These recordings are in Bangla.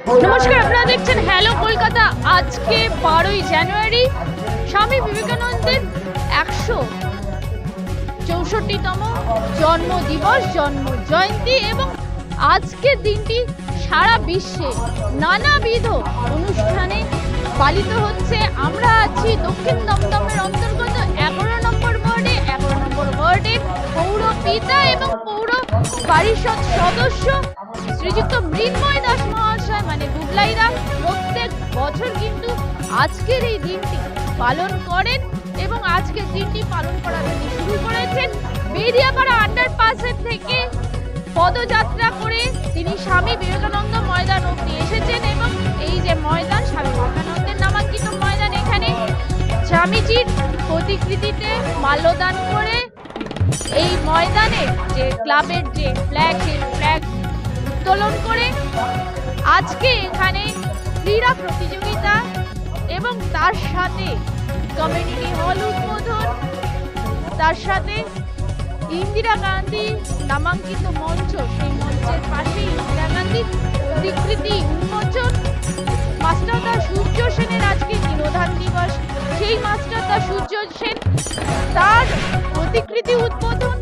নমস্কার, আপনারা দেখছেন হ্যালো কলকাতা। আজকে 12ই জানুয়ারি, স্বামী বিবেকানন্দের 164তম জন্মদিবস, জন্ম জয়ন্তী। এবং আজকের দিনটি সারা বিশ্বে নানাবিধ অনুষ্ঠানে পালিত হচ্ছে। আমরা আছি দক্ষিণ দমদমের অন্তর্গত 11 নম্বর ওয়ার্ডের পৌর পিতা এবং পৌর পরিষদ সদস্য শ্রীযুক্ত মৃন্ময় দাস মহাশয়, মানে দুবলাইদা, প্রত্যেক বছর কিন্তু আজকের এই দিনটি পালন করেন এবং আজকের দিনটি পালন করা তিনি শুরু করেছেন বেরিয়াপাড়া আন্ডারপাসের থেকে পদযাত্রা করে তিনি স্বামী বিবেকানন্দ ময়দান অবধি এসেছেন। এবং এই যে ময়দান, স্বামী বিবেকানন্দের নামাঙ্কিত ময়দান, এখানে স্বামীজির প্রতিকৃতিতে মাল্যদান করে এই ময়দানে যে ক্লাবের যে ফ্ল্যাগ, সেই ফ্ল্যাগ উত্তোলন করে আজকে এখানে ক্রীড়া প্রতিযোগিতা এবং তার সাথে কমিউনিটি হল উদ্বোধন, তার সাথে ইন্দিরা গান্ধী নামাঙ্কিত মঞ্চ, সেই মঞ্চের পাশে ইন্দিরা গান্ধীর প্রতিকৃতি উন্মোচন। মাস্টারদা সূর্য সেনের আজকে তিরোধান দিবস, সেই মাস্টারদা সূর্য সেন তার প্রতিকৃতি উদ্বোধন,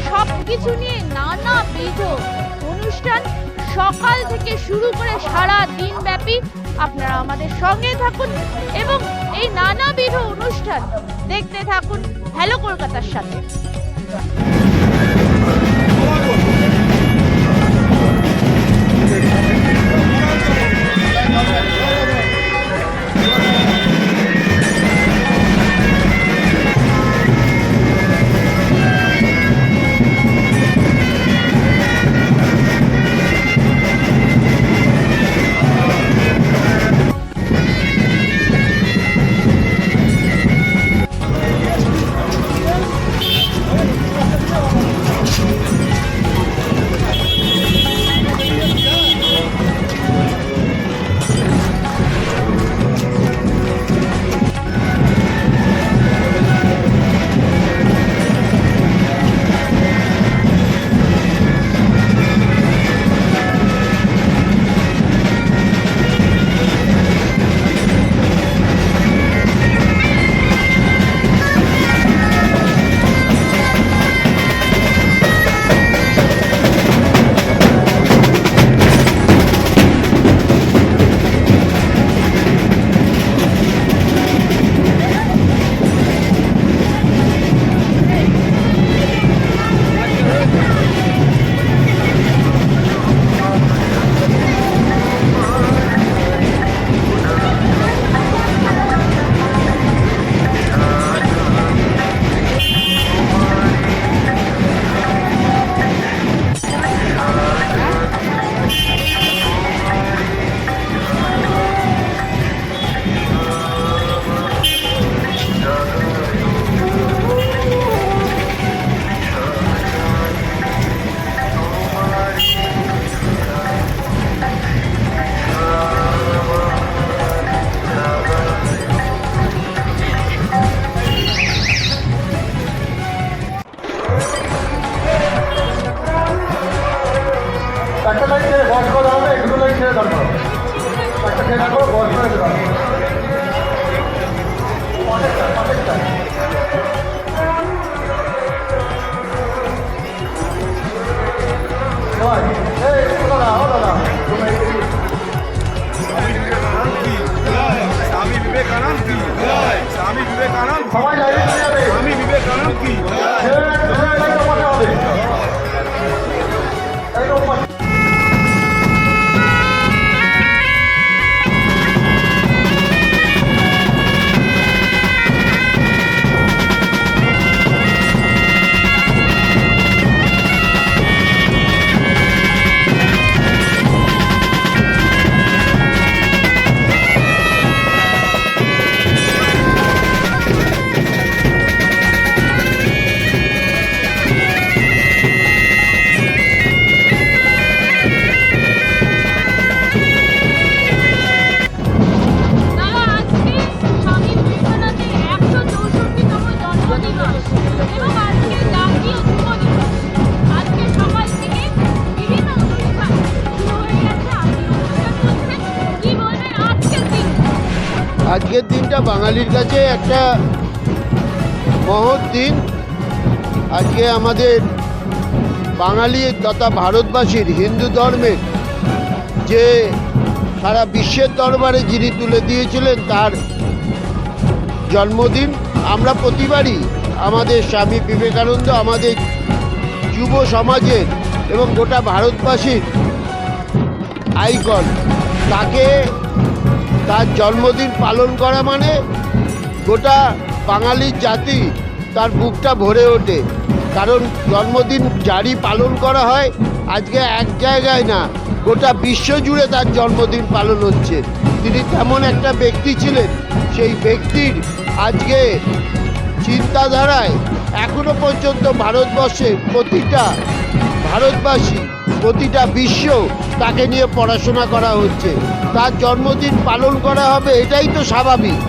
সবকিছু নিয়ে নানাবিধ অনুষ্ঠান সকাল থেকে শুরু করে সারা দিন ব্যাপী। আপনারা আমাদের সঙ্গে থাকুন এবং এই নানাবিধ অনুষ্ঠান দেখতে থাকুন হ্যালো কলকাতার সাথে। আজকের দিনটা বাঙালির কাছে একটা মহৎ দিন। আজকে আমাদের বাঙালি তথা ভারতবাসীর হিন্দু ধর্মের যে সারা বিশ্বের দরবারে যিনি তুলে দিয়েছিলেন তার জন্মদিন। আমরা প্রতিবারই আমাদের স্বামী বিবেকানন্দ, আমাদের যুব সমাজের এবং গোটা ভারতবাসীর আইকন, তাকে তার জন্মদিন পালন করা মানে গোটা বাঙালির জাতি তার বুকটা ভরে ওঠে। কারণ জন্মদিন যারই পালন করা হয় আজকে এক জায়গায় না, গোটা বিশ্ব জুড়ে তার জন্মদিন পালন হচ্ছে। তিনি তেমন একটা ব্যক্তি ছিলেন, সেই ব্যক্তির আজকে চিন্তাধারায় এখনো পর্যন্ত ভারতবর্ষে প্রতিটা ভারতবাসী, প্রতিটা বিশ্ব তাকে নিয়ে পড়াশোনা করা হচ্ছে। তার জন্মদিন পালন করা হবে, এটাই তো স্বাভাবিক।